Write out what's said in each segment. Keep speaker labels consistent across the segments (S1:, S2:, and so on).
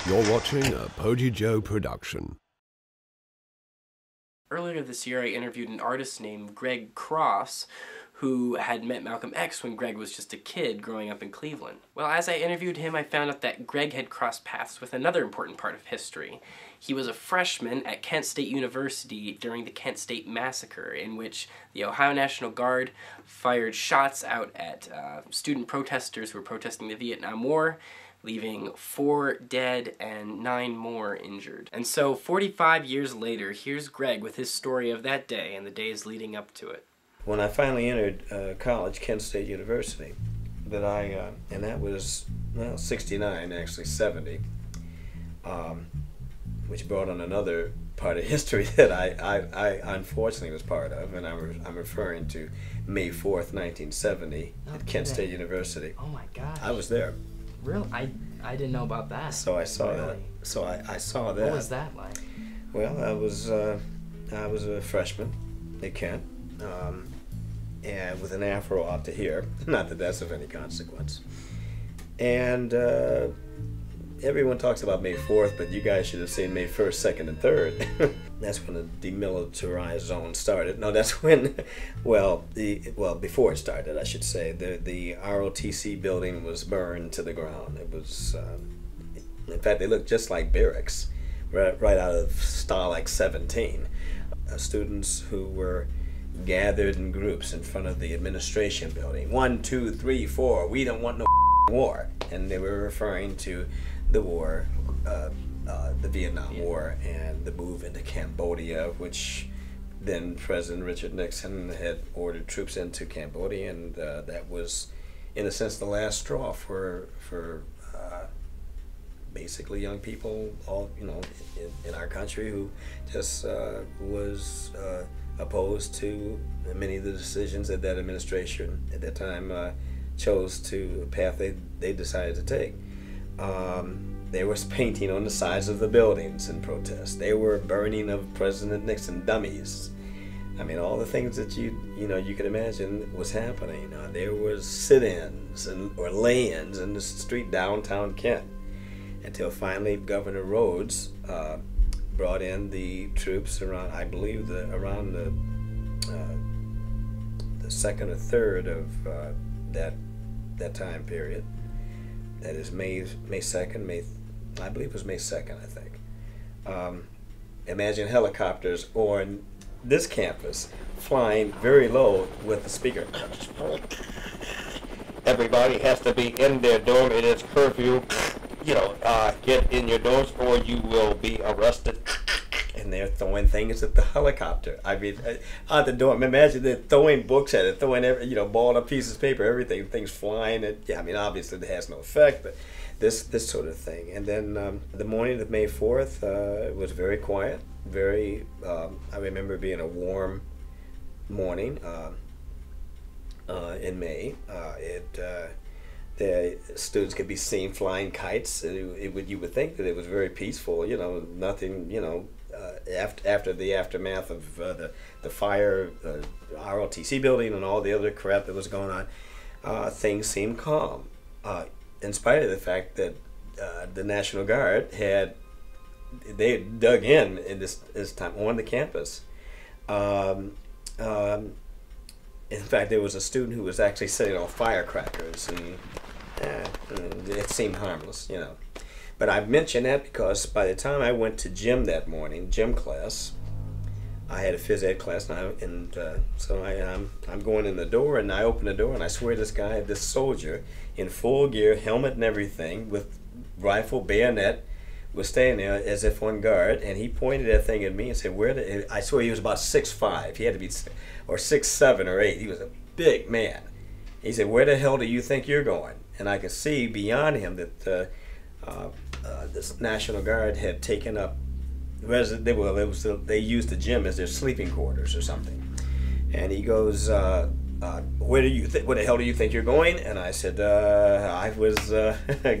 S1: You're watching a PogieJoe production.
S2: Earlier this year, I interviewed an artist named Greg Cross, who had met Malcolm X when Greg was just a kid growing up in Cleveland. Well, as I interviewed him, I found out that Greg had crossed paths with another important part of history. He was a freshman at Kent State University during the Kent State Massacre, in which the Ohio National Guard fired shots out at student protesters who were protesting the Vietnam War, leaving 4 dead and 9 more injured. And so 45 years later, here's Greg with his story of that day and the days leading up to it.
S3: When I finally entered college, Kent State University, and that was, well, 69, actually 70, which brought on another part of history that I unfortunately was part of, and I'm referring to May 4th, 1970 at Kent State University.
S2: Oh my gosh.
S3: I was there.
S2: Really? I didn't know about that.
S3: So I saw that. So I saw that.
S2: What was that like?
S3: Well, I was a freshman at Kent, and with an afro out to here. Not that that's of any consequence. And everyone talks about May 4th, but you guys should have seen May 1st, 2nd, and 3rd. That's when the demilitarized zone started. No, that's when, before it started, I should say, the ROTC building was burned to the ground. It was, in fact, they looked just like barracks, right out of Stalag 17. Students who were gathered in groups in front of the administration building. 1, 2, 3, 4. We don't want no war, and they were referring to the war, the Vietnam War, and the move into Cambodia, which then President Richard Nixon had ordered troops into Cambodia, and that was, in a sense, the last straw for basically young people, all in our country, who just was opposed to many of the decisions that administration at that time chose to a path they decided to take. They were painting on the sides of the buildings in protest. They were burning of President Nixon dummies. I mean, all the things that you could imagine was happening. There was sit-ins or lay-ins in the street downtown Kent, until finally Governor Rhodes brought in the troops around, I believe, around the 2nd or 3rd of that time period. That is May 2nd, I believe it was May 2nd, I think. Imagine helicopters on this campus flying very low with the speaker. Everybody has to be in their dorm. It is curfew. Get in your dorms or you will be arrested. And they're throwing things at the helicopter. I mean, out the dorm. Imagine they're throwing books at it, throwing balled up pieces of paper, everything, things flying. I mean, obviously it has no effect, but this sort of thing. And then the morning of May 4th, it was very quiet. Very. I remember being a warm morning in May. The students could be seen flying kites. You would think that it was very peaceful. Nothing. After the aftermath of the fire, ROTC building, and all the other crap that was going on, things seemed calm, in spite of the fact that the National Guard they dug in this time on the campus. In fact, there was a student who was actually setting off firecrackers, and it seemed harmless, But I mention that because by the time I went to gym that morning, gym class, I had a phys ed class, so I'm going in the door, and I open the door, and I swear this soldier in full gear, helmet and everything, with rifle, bayonet, was standing there as if on guard, and he pointed that thing at me and said, I swear he was about 6'5". He had to be, or 6'7" or 8". He was a big man. He said, "Where the hell do you think you're going?" And I could see beyond him that this National Guard had taken up they used the gym as their sleeping quarters or something. And he goes, where the hell do you think you're going? And I said, I was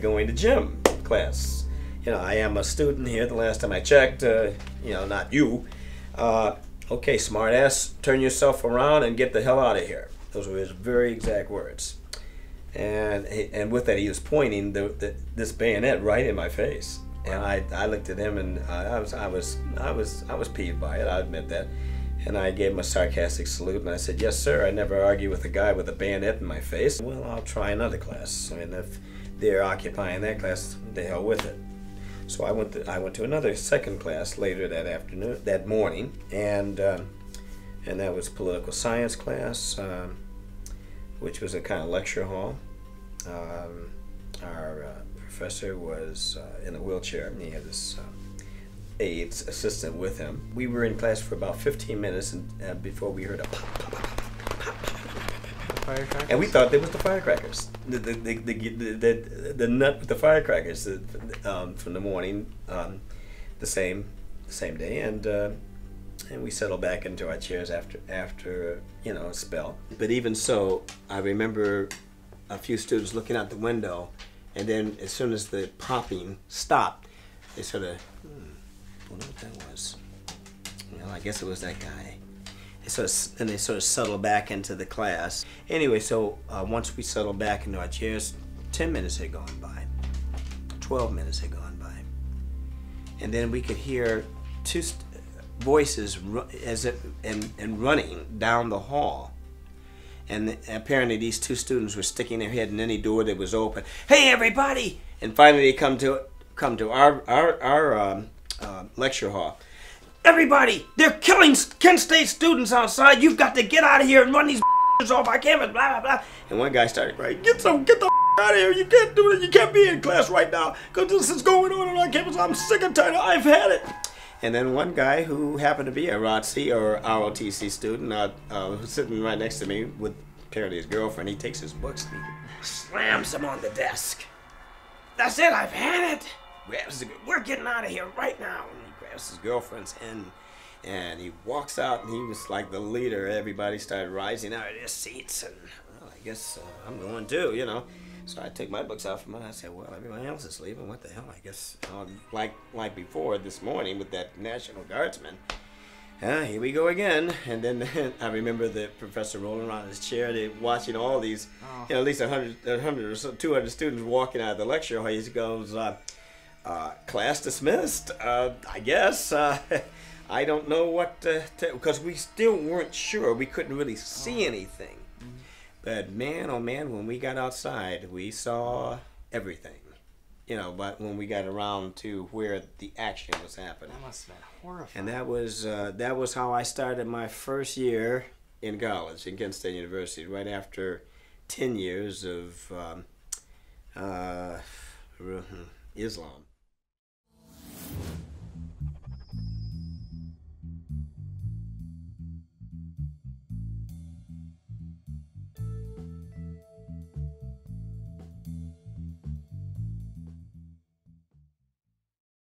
S3: going to gym class. I am a student here. The last time I checked, not you. Okay, smartass, turn yourself around and get the hell out of here. Those were his very exact words. And with that, he was pointing this bayonet right in my face. And I looked at him, and I was peeved by it. I admit that. And I gave him a sarcastic salute, and I said, "Yes, sir. I never argue with a guy with a bayonet in my face." Well, I'll try another class. I mean, if they're occupying that class, the hell with it. So I went to another second class later that morning, and that was political science class, which was a kind of lecture hall. Our professor was in a wheelchair, and he had this aide's assistant with him. We were in class for about 15 minutes and before we heard a pop, pop, pop, pop, pop, pop,
S2: Firecrackers?
S3: and we thought they was the firecrackers. The nut with the firecrackers from the morning, the same day, and we settled back into our chairs after a spell. But even so, I remember a few students looking out the window, and then as soon as the popping stopped, they sort of, I don't know what that was. Well, I guess it was that guy. They sort of settled back into the class. Anyway, so once we settled back into our chairs, 10 minutes had gone by, 12 minutes had gone by, and then we could hear two voices and running down the hall. And apparently these two students were sticking their head in any door that was open. "Hey, everybody!" And finally they come to our lecture hall. "Everybody, they're killing Kent State students outside. You've got to get out of here and run these off our campus, blah, blah, blah." And one guy started crying, Get the out of here. You can't do it. You can't be in class right now because this is going on our campus. I'm sick and tired. I've had it." And then one guy who happened to be a ROTC or ROTC student who's sitting right next to me with apparently his girlfriend, he takes his books and he slams them on the desk. "That's it. I've had it. We're getting out of here right now." And he grabs his girlfriend's hand and he walks out, and he was like the leader. Everybody started rising out of their seats, and well, I guess I'm going too, So I take my books out from under. I said, "Well, everybody else is leaving. What the hell? I guess like before this morning with that National Guardsman. Here we go again." And then I remember the professor rolling around in his chair, watching all these, at least 100 or so, 200 students walking out of the lecture hall. He goes, "Class dismissed. I guess." I don't know what because we still weren't sure. We couldn't really see anything. But man, oh man, when we got outside, we saw everything. But when we got around to where the action was happening.
S2: That must have been horrifying.
S3: And that was how I started my first year in college in Kent State University, right after 10 years of Islam.